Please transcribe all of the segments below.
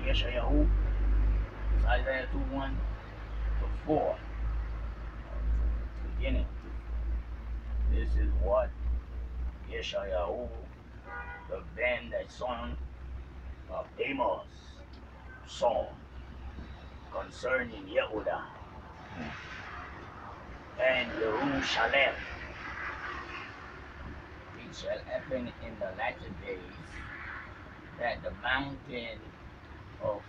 Yeshayahu. It's Isaiah 2:1 to 4. Beginning. This is what Yeshayahu, the Ben, the son of Amos, saw concerning Yehuda and Jerusalem. It shall happen in the latter days that the mountain of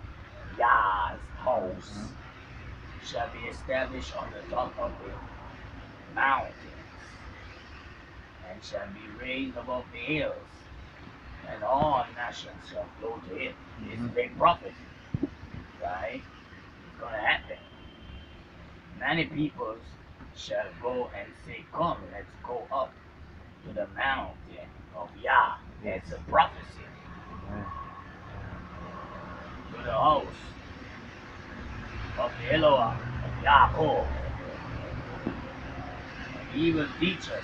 Yah's house shall be established on the top of the mountains, and shall be raised above the hills, and all nations shall flow to it. This is a prophecy, right? It's going to happen. Many peoples shall go and say, come, let's go up to the mountain of Yah. That's a prophecy. To the house of the Elohim of Yaakov. And he will teach us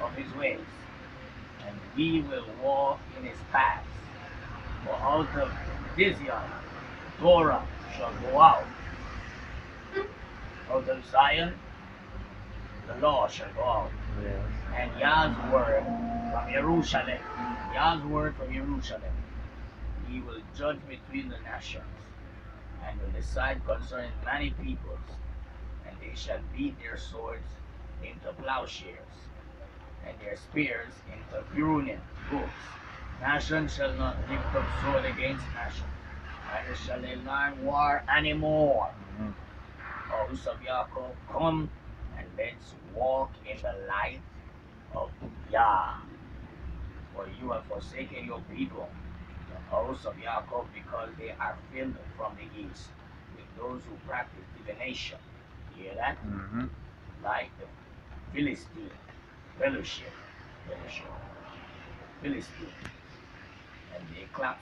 of his ways, and we will walk in his paths. For out of Zion Torah shall go out. Out of Zion the law shall go out. Yes. And Yah's word from Jerusalem. Yah's word from Jerusalem. He will judge between the nations, and will decide concerning many peoples, and they shall beat their swords into plowshares, and their spears into pruning hooks. Nation shall not lift up sword against nation, neither shall they learn war anymore. House of Yaakov, come and let's walk in the light of Yah. For you have forsaken your people, the house of Yaakov, because they are filled from the east with those who practice divination. You hear that? Like the Philistine fellowship. Philistine. And they clap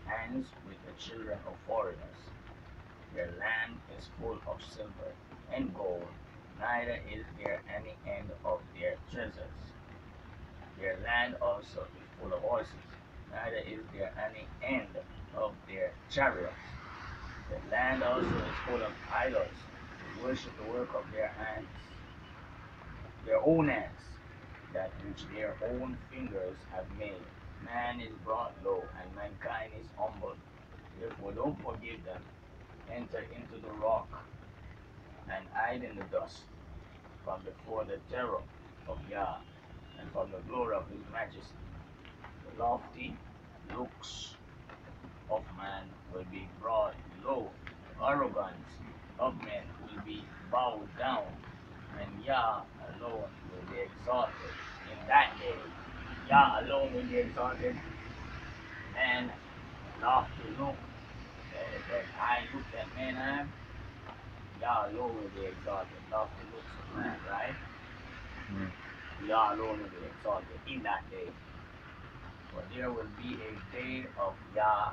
hands with the children of foreigners. Their land is full of silver and gold, neither is there any end of their treasures. Their land also is full of horses, neither is there any end of their chariots. The land also is full of idols, who worship the work of their hands, their own hands, that which their own fingers have made. Man is brought low, and mankind is humbled. Therefore don't forgive them. Enter into the rock, and hide in the dust, from before the terror of Yah, and from the glory of his majesty. The lofty looks of man will be brought low, arrogance of men will be bowed down, and Yah alone will be exalted in that day. Yah alone will be exalted, and lofty look that high look that men have, Yah alone will be exalted. Lofty looks of man, right? Yah alone will be exalted in that day. For there will be a day of Yah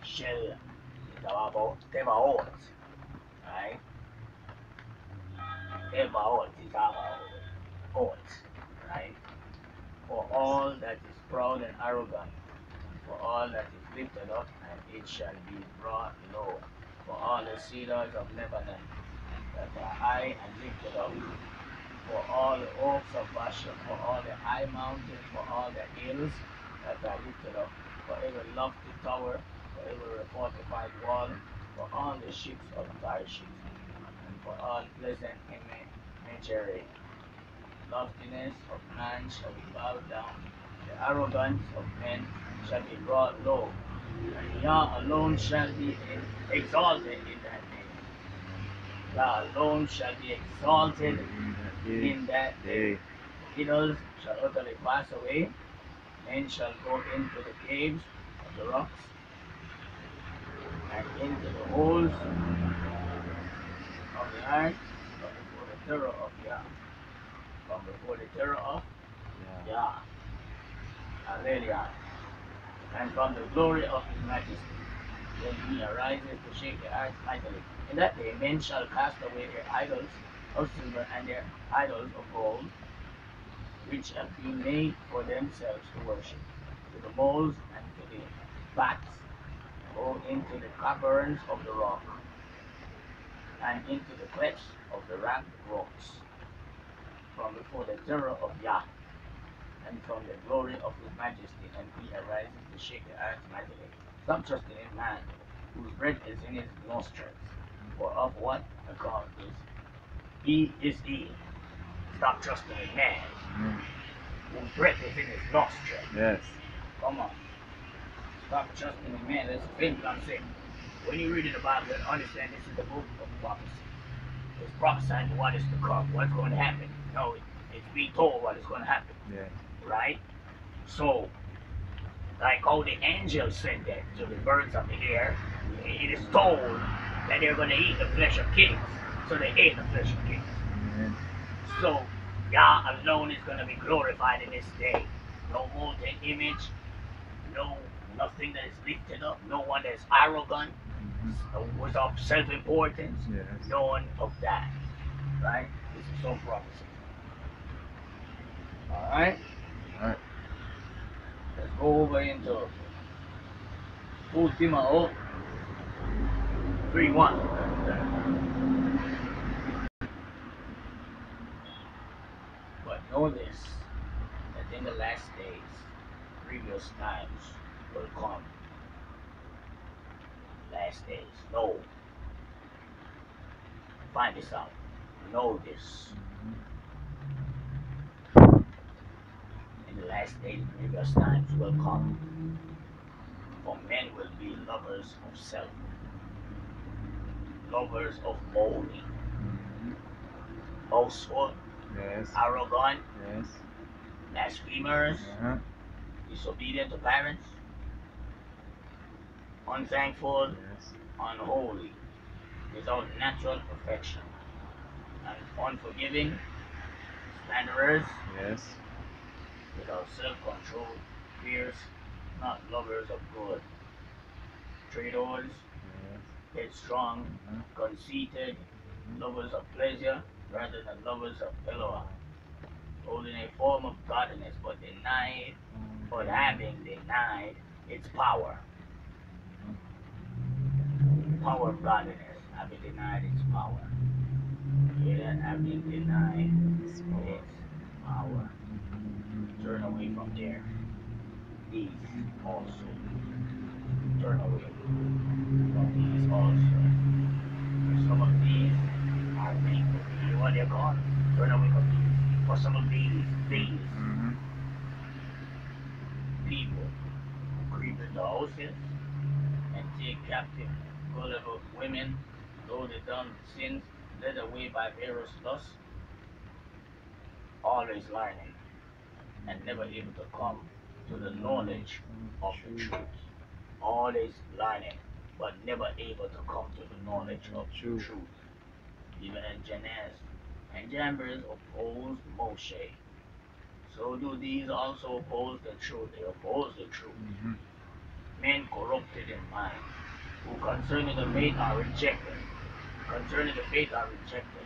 Shel Tebaot, right? Tebaot is Tebaot, right? For all that is proud and arrogant, for all that is lifted up, and it shall be brought low. For all the cedars of Lebanon that are high and lifted up, for all the oaks of Bashan, for all the high mountains, for all the hills that are lifted up, for every lofty tower, for every fortified wall, for all the ships of Tarshish, and for all pleasant imagery. Loftiness of man shall be bowed down, the arrogance of men shall be brought low, and Yah alone shall be exalted in that day. Yah alone shall be exalted in that day. The idols shall utterly pass away, men shall go into the caves of the rocks, and into the holes of the earth, from before the terror of Yah. From before the terror of Yah. Hallelujah. And from the glory of his majesty, when he arises to shake the earth mightily. In that day men shall cast away their idols of silver and their idols of gold, which have been made for themselves to worship, to the moles and to the bats into the caverns of the rock, and into the clefts of the ragged rocks, from before the terror of Yah, and from the glory of his majesty, and he arises to shake the earth mightily. Stop trusting in man, whose breath is in his nostrils. For of what account is he? Stop trusting in man, whose breath is in his nostrils. Yes. Come on. Stop trusting in man. That's the thing I'm saying. When you read in the Bible, you understand this is the book of prophecy. It's prophesying what is to come, what's going to happen. No, it's being told what is going to happen. Yeah. Right? So, like how the angels said that to the birds of the air, it is told that they're going to eat the flesh of kings. So they ate the flesh of kings. Amen. So, Yah alone is going to be glorified in this day. No molten image, nothing that is lifted up, no one that is arrogant, was of self-importance, Yes. none of that. Right? This is so prophecy. Alright? Alright. Let's go over into 2 Timothy 3:1. But know this, that in the last days, previous times will come. Last days. Know. Find this out. Know this. In the last days, previous times will come. For men will be lovers of self, lovers of money, boastful, Yes. arrogant, Yes. blasphemers, Uh-huh. disobedient to parents, unthankful, Yes. unholy, without natural perfection, and unforgiving, slanderers, Yes. without self-control, fierce, not lovers of good, traitors, Yes. headstrong, conceited, lovers of pleasure rather than lovers of fellowship, holding a form of godliness, but having denied its power. Power of godliness, having denied its power. Yeah, having denied its power. Turn away from there. These also. Turn away from these also. Some of these are people. You want they're gone? Turn away from these. For some of these people who creep into houses and take captive gullible women, though they done sins, led away by various lusts, always learning and never able to come to the knowledge of the truth. Always learning, but never able to come to the knowledge of the truth. Even as Jannes and Jambres opposed Moshe, so do these also oppose the truth. They oppose the truth. Men corrupted in mind, who concerning the faith are rejected. Concerning the faith are rejected.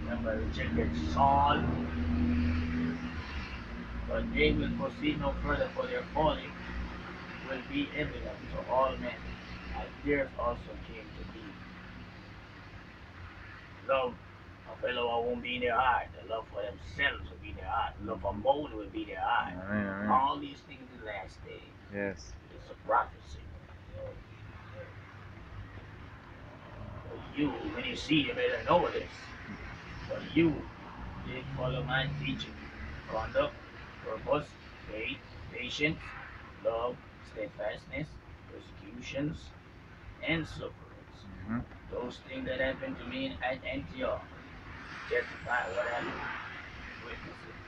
Remember, rejected Saul, but they will proceed no further, for their folly will be evident to all men, as theirs also came to be. Love of fellow won't be in their heart. The love for themselves will be in their heart. The love for money will be in their heart. Amen. All these things in the last day. Yes. It's a prophecy. You, when you see, you better know this. But you did follow my teaching, conduct, purpose, faith, patience, love, steadfastness, persecutions, and sufferings. Those things that happened to me at Antioch testify what happened. Witnesses.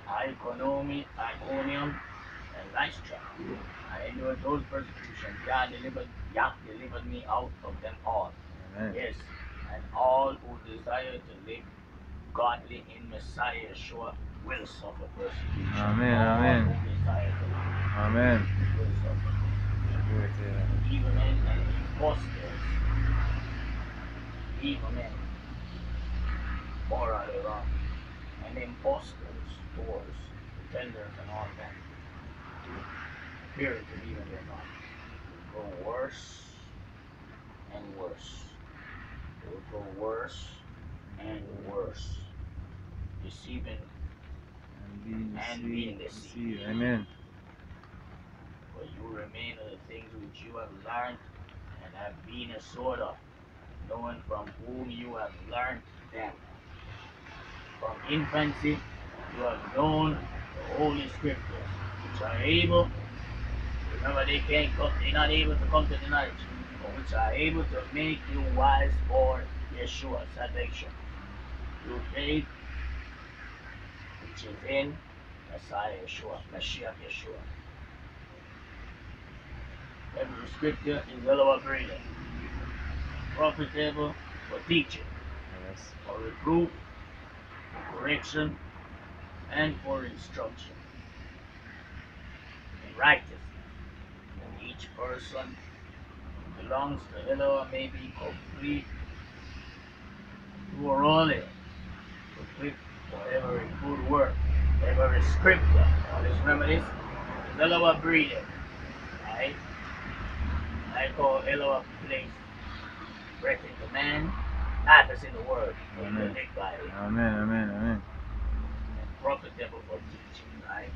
Iconium, and Lystra. I endured those persecutions. Yah delivered me out of them all. Amen. Yes, and all who desire to live godly in Messiah Yeshua will suffer persecution. Amen. All Amen. who desire to live Amen. will suffer. Evil men and impostors. Evil men, morally wrong, and impostors, whores, pretenders, and all that. Appearing to be when they're not. go worse and worse. It will go worse and worse. Deceiving and being deceived. Amen. But you remain in the things which you have learned and have been a sort of, knowing from whom you have learned them. From infancy you have known the holy scriptures, which are able, remember they're not able to come to the knowledge, but which are able to make you wise for Yeshua, salvation, through faith which is in Messiah Yeshua, Mashiach Yeshua. Every scripture is well-breathed, profitable for teaching, Yes. for reproof, for correction, and for instruction in righteousness. And each person who belongs to Illay may be complete, thoroughly equipped for every good work, every scripture. Always remember this: is Illay breathing, right? Like how Illay placed breath into man, that is in the word, in the big Bible. Amen. Amen. Amen. And profitable for teaching, right?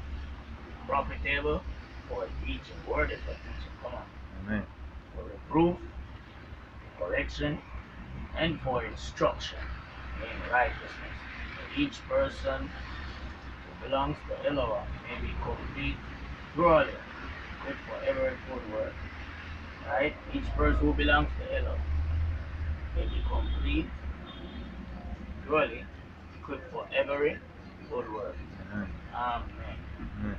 Profitable for teaching, word is for teaching, come on. Amen. For reproof, correction, and for instruction in righteousness. And each person who belongs to Illay may be complete, thoroughly equipped for every good work. Right? Each person who belongs to Illay may be complete, thoroughly equipped for every good work. Amen. Amen. Amen.